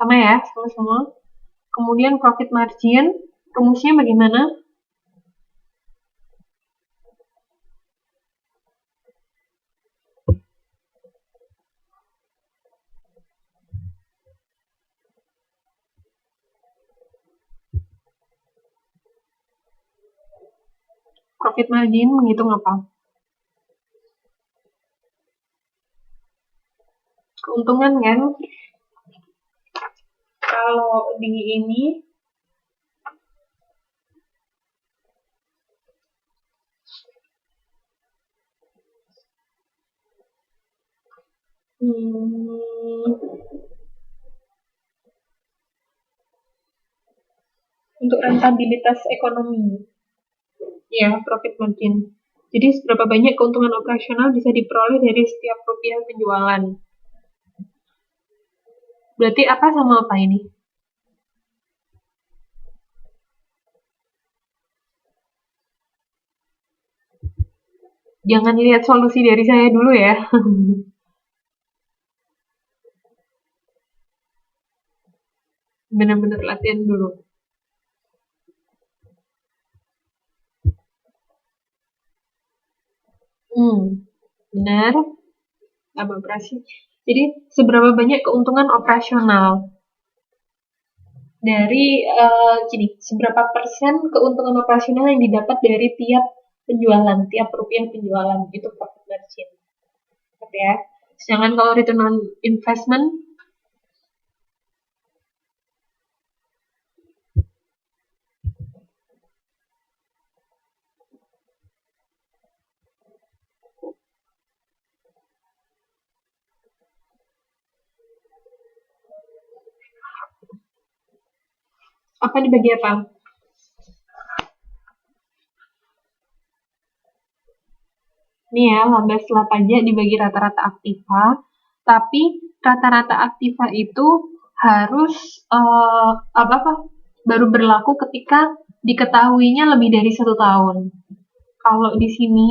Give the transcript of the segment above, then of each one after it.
Sama ya, sama-sama. Kemudian profit margin, rumusnya bagaimana? Profit margin menghitung apa? Keuntungan kan? Kalau di ini untuk rentabilitas ekonomi, ya profit margin. Jadi seberapa banyak keuntungan operasional bisa diperoleh dari setiap rupiah penjualan. Berarti apa sama apa ini? Jangan lihat solusi dari saya dulu ya. Benar-benar latihan dulu. Benar. Laba operasi. Jadi seberapa banyak keuntungan operasional dari seberapa persen keuntungan operasional yang didapat dari tiap penjualan, tiap rupiah penjualan, itu profit margin. Oke ya. Sedangkan kalau return on investment, apa dibagi apa? Ini ya, laba setelah pajak dibagi rata-rata aktiva, tapi rata-rata aktiva itu harus baru berlaku ketika diketahuinya lebih dari 1 tahun. Kalau di sini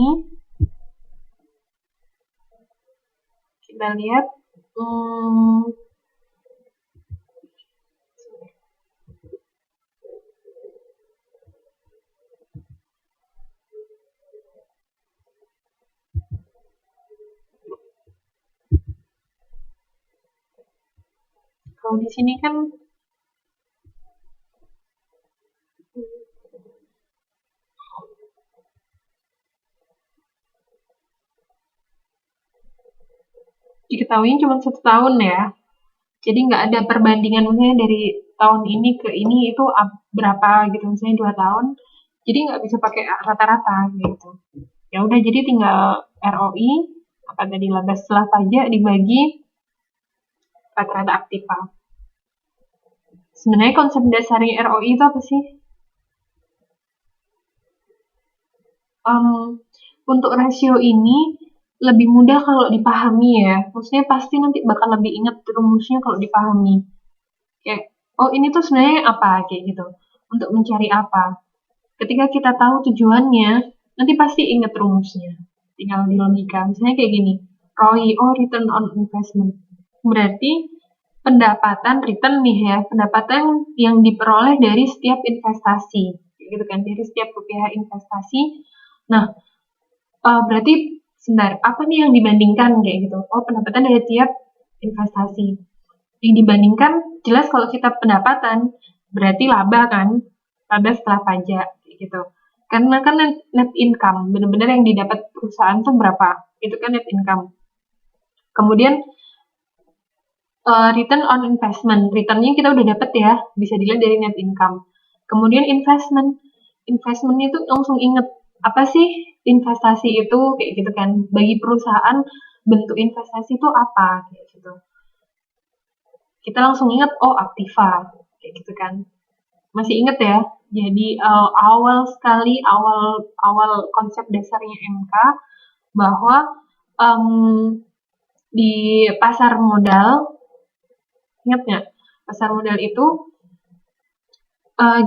kita lihat kalau di sini kan diketahui cuma 1 tahun ya. Jadi nggak ada perbandingan misalnya dari tahun ini ke ini itu berapa gitu, misalnya 2 tahun. Jadi nggak bisa pakai rata-rata gitu. Ya udah, jadi tinggal ROI apa tadi, laba setelah pajak dibagi rata-rata aktiva. Sebenarnya konsep dasarnya ROI itu apa sih? Untuk rasio ini lebih mudah kalau dipahami ya. Maksudnya pasti nanti bakal lebih ingat rumusnya kalau dipahami. Kayak, oh ini tuh sebenarnya apa, kayak gitu. Untuk mencari apa. Ketika kita tahu tujuannya, nanti pasti ingat rumusnya. Tinggal di logika. Misalnya kayak gini, ROI, oh return on investment. Berarti pendapatan return nih ya, pendapatan yang diperoleh dari setiap investasi. Gitu kan, dari setiap rupiah investasi. Nah, berarti sebentar, apa nih yang dibandingkan kayak gitu? Oh, pendapatan dari tiap investasi. Yang dibandingkan, jelas kalau kita pendapatan, berarti laba kan? Laba setelah pajak, kayak gitu. Karena kan net income, benar-benar yang didapat perusahaan tuh berapa? Itu kan net income. Kemudian, return on investment. Returnnya kita udah dapat ya, bisa dilihat dari net income. Kemudian investment. Investment itu langsung inget, apa sih investasi itu, kayak gitu kan. Bagi perusahaan, bentuk investasi itu apa, kayak gitu. Kita langsung inget, oh aktiva, kayak gitu kan. Masih inget ya? Jadi awal sekali, awal konsep dasarnya MK, bahwa di pasar modal, ingat nggak? Pasar modal itu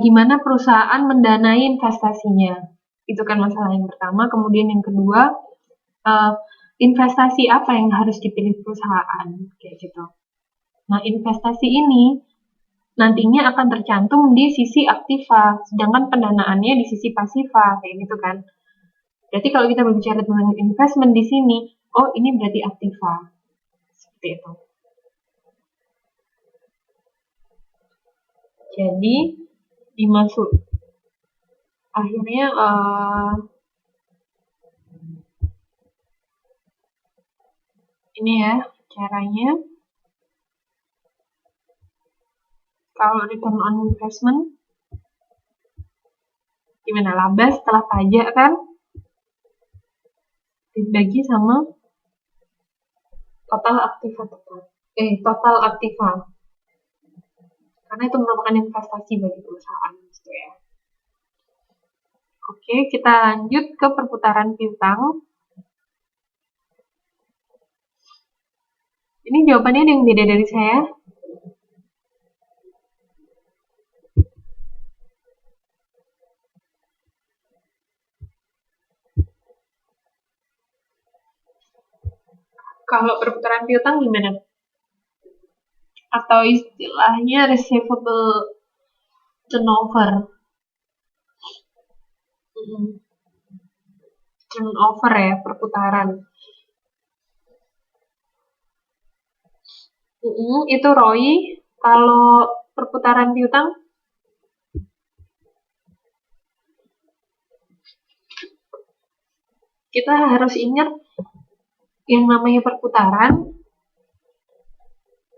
gimana perusahaan mendanai investasinya. Itu kan masalah yang pertama. Kemudian yang kedua, investasi apa yang harus dipilih perusahaan, kayak gitu. Nah, investasi ini nantinya akan tercantum di sisi aktiva, sedangkan pendanaannya di sisi pasiva, kayak gitu kan. Berarti kalau kita berbicara tentang investment di sini, oh ini berarti aktiva. Seperti itu. Jadi dimasuk akhirnya ini ya caranya. Kalau return on investment gimana, laba setelah pajak kan dibagi sama total aktiva total aktiva, karena itu merupakan investasi bagi perusahaan gitu ya. Oke, kita lanjut ke perputaran piutang. Ini jawabannya ada yang beda dari saya. Kalau perputaran piutang gimana? Atau istilahnya receivable turnover. Turnover ya, perputaran. Itu ROI. Kalau perputaran piutang kita harus ingat yang namanya perputaran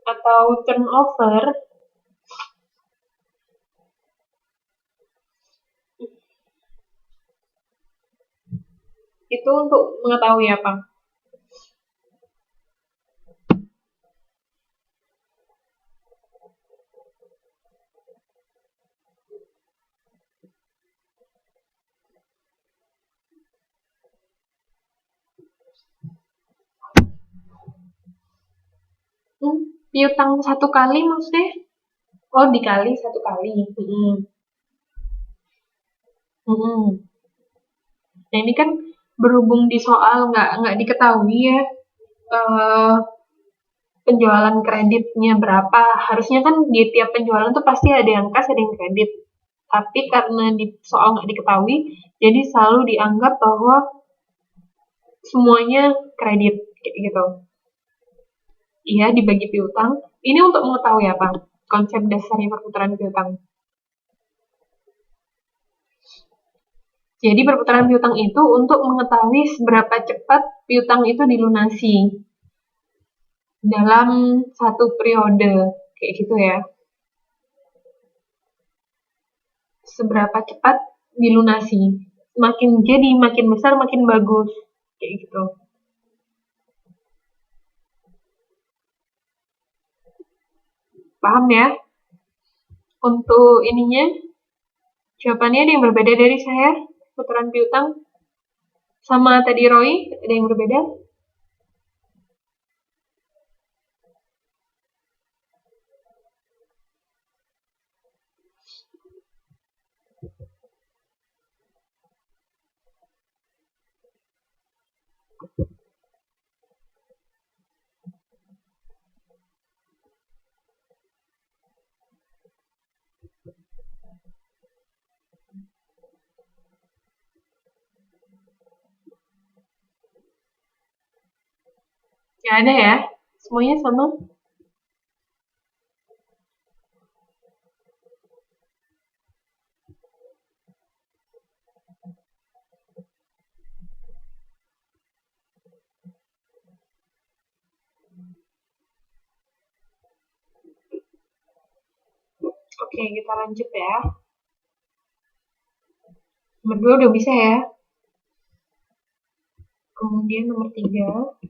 atau turnover itu untuk mengetahui apa? Piutang satu kali maksudnya? Oh, dikali satu kali. Nah, ini kan berhubung di soal nggak diketahui ya penjualan kreditnya berapa. Harusnya kan di tiap penjualan tuh pasti ada yang kas, ada yang kredit. Tapi karena di soal nggak diketahui, jadi selalu dianggap bahwa semuanya kredit kayak gitu. Iya, dibagi piutang. Ini untuk mengetahui apa? Konsep dasarnya perputaran piutang. Jadi perputaran piutang itu untuk mengetahui seberapa cepat piutang itu dilunasi dalam satu periode, kayak gitu ya. Seberapa cepat dilunasi. Makin besar, makin bagus, kayak gitu. Paham ya? Untuk ininya, jawabannya ada yang berbeda dari saya, putaran piutang. Sama tadi Roy, ada yang berbeda? Nggak ada ya? Semuanya sama? Oke, kita lanjut ya. Nomor 2 udah bisa ya. Kemudian nomor 3.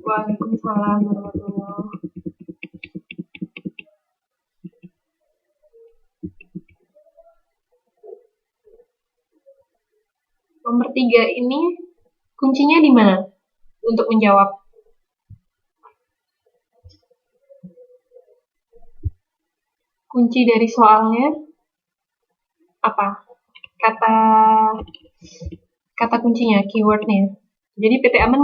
Waalaikumsalam warahmatullahi. Nomor 3 ini kuncinya di mana untuk menjawab? Kunci dari soalnya apa? Kata kuncinya, keywordnya. Jadi PT Aman